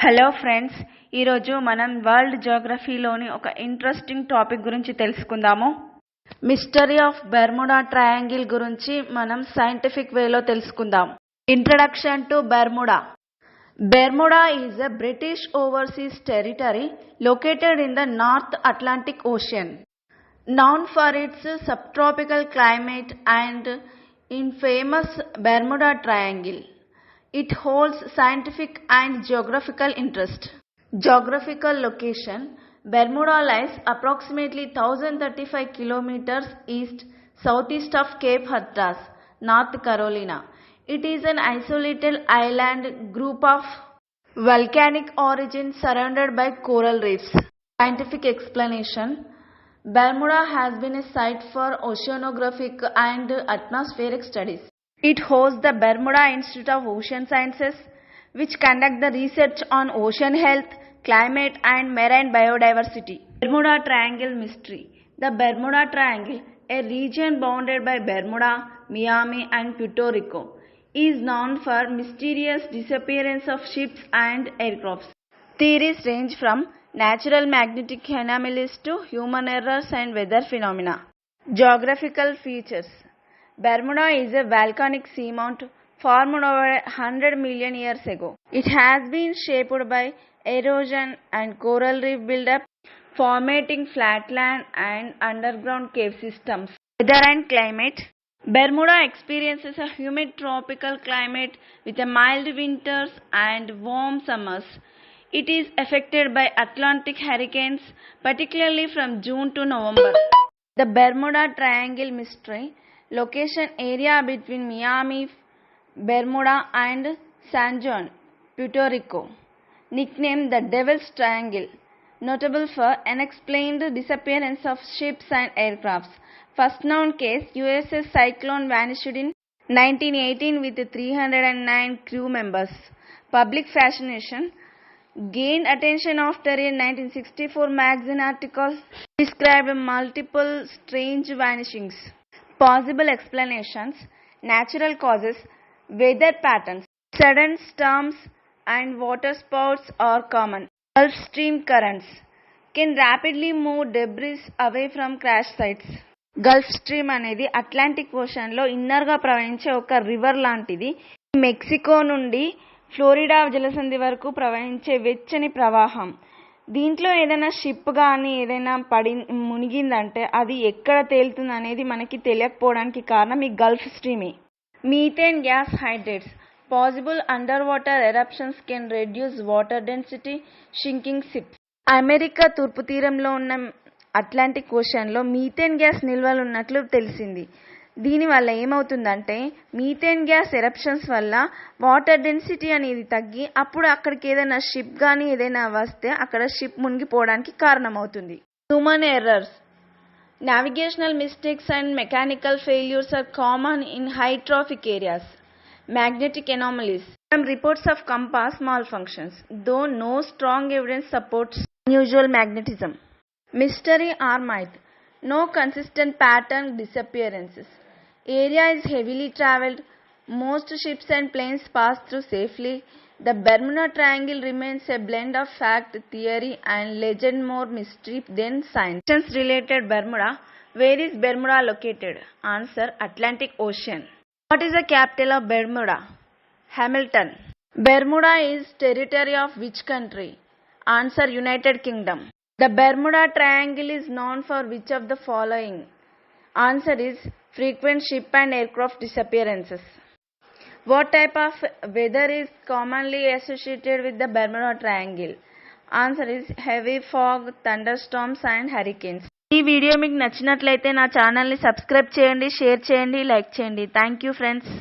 Hello friends, ఈరోజు మనం world జియోగ్రఫీలోని ఒక ఇంట్రెస్టింగ్ టాపిక్ గురించి తెలుసుకుందాము. మిస్టరీ ఆఫ్ బెర్ముడా ట్రయాంగిల్ గురించి మనం సైంటిఫిక్ వేలో తెలుసుకుందాం. Introduction to Bermuda. Bermuda is a British overseas territory located in the North Atlantic Ocean, known for its subtropical climate and infamous Bermuda Triangle. It holds scientific and geographical interest. Geographical location: Bermuda lies approximately 1035 kilometers southeast of Cape Hatteras, North Carolina. It is an isolated island group of volcanic origin surrounded by coral reefs. Scientific explanation: Bermuda has been a site for oceanographic and atmospheric studies. It hosts the Bermuda Institute of Ocean Sciences, which conduct the research on ocean health, climate and marine biodiversity. Bermuda Triangle mystery. The Bermuda Triangle, a region bounded by Bermuda, Miami and Puerto Rico, is known for mysterious disappearance of ships and aircrafts. Theories range from natural magnetic anomalies to human errors and weather phenomena. Geographical features: Bermuda is a volcanic seamount formed over 100 million years ago. It has been shaped by erosion and coral reef buildup, formating flatland and underground cave systems. Weather and climate: Bermuda experiences a humid tropical climate with a mild winters and warm summers. It is affected by Atlantic hurricanes, particularly from June to November. The Bermuda Triangle mystery. Location: area between Miami, Bermuda and San Juan, Puerto Rico. Nickname: the Devil's Triangle. Notable for unexplained disappearance of ships and aircrafts. First known case: USS Cyclone vanished in 1918 with 309 crew members. Public fascination: gained attention after a 1964 magazine article described multiple strange vanishings. Possible explanations: natural causes, weather patterns, sudden storms and waterspouts are common. Gulf Stream currents can rapidly move debris away from crash sites. Gulf stream అనేది Atlantic ఓషన్లో ఇన్నర్గా ప్రవహించే ఒక river లాంటిది. Mexico నుండి Florida జలసంధి వరకు ప్రవహించే వెచ్చని ప్రవాహం. దీంట్లో ఏదైనా షిప్ కానీ ఏదైనా మునిగిందంటే అది ఎక్కడ తేలుతుంది అనేది మనకి తెలియకపోవడానికి కారణం ఈ గల్ఫ్ స్ట్రీమే. Methane gas hydrates. Possible under water eruptions can reduce water density, sinking ships. America తూర్పు తీరంలో ఉన్న అట్లాంటిక్ ఓషన్లో మీథేన్ గ్యాస్ నిల్వలు ఉన్నట్లు తెలిసింది. దీనివల్ల ఏమవుతుందంటే మీథేన్ గ్యాస్ ఎరప్షన్స్ వల్ల వాటర్ డెన్సిటీ అనేది తగ్గి అప్పుడు అక్కడికి ఏదైనా షిప్ కానీ ఏదైనా వస్తే అక్కడ షిప్ మునిగిపోవడానికి కారణమవుతుంది. Human errors. Navigational mistakes and mechanical failures are common in high traffic areas. Magnetic anomalies. Some reports of compass malfunctions, though no strong evidence supports unusual magnetism. Mystery or myth. No consistent pattern disappearances. Area is heavily traveled. Most ships and planes pass through safely. The Bermuda Triangle remains a blend of fact, theory and legend, more mystery than science. Questions related Bermuda. Where is Bermuda located? Answer: Atlantic Ocean. What is the capital of Bermuda? Hamilton. Bermuda is territory of which country? Answer: United Kingdom. The Bermuda Triangle is known for which of the following? Answer is frequent ship and aircraft disappearances. What type of weather is commonly associated with the Bermuda Triangle? Answer is heavy fog, thunderstorms and hurricanes. ఈ video మీకు నచ్చినట్లయితే నా ఛానల్ని subscribe చేయండి, share చేయండి, like చేయండి. Thank you friends.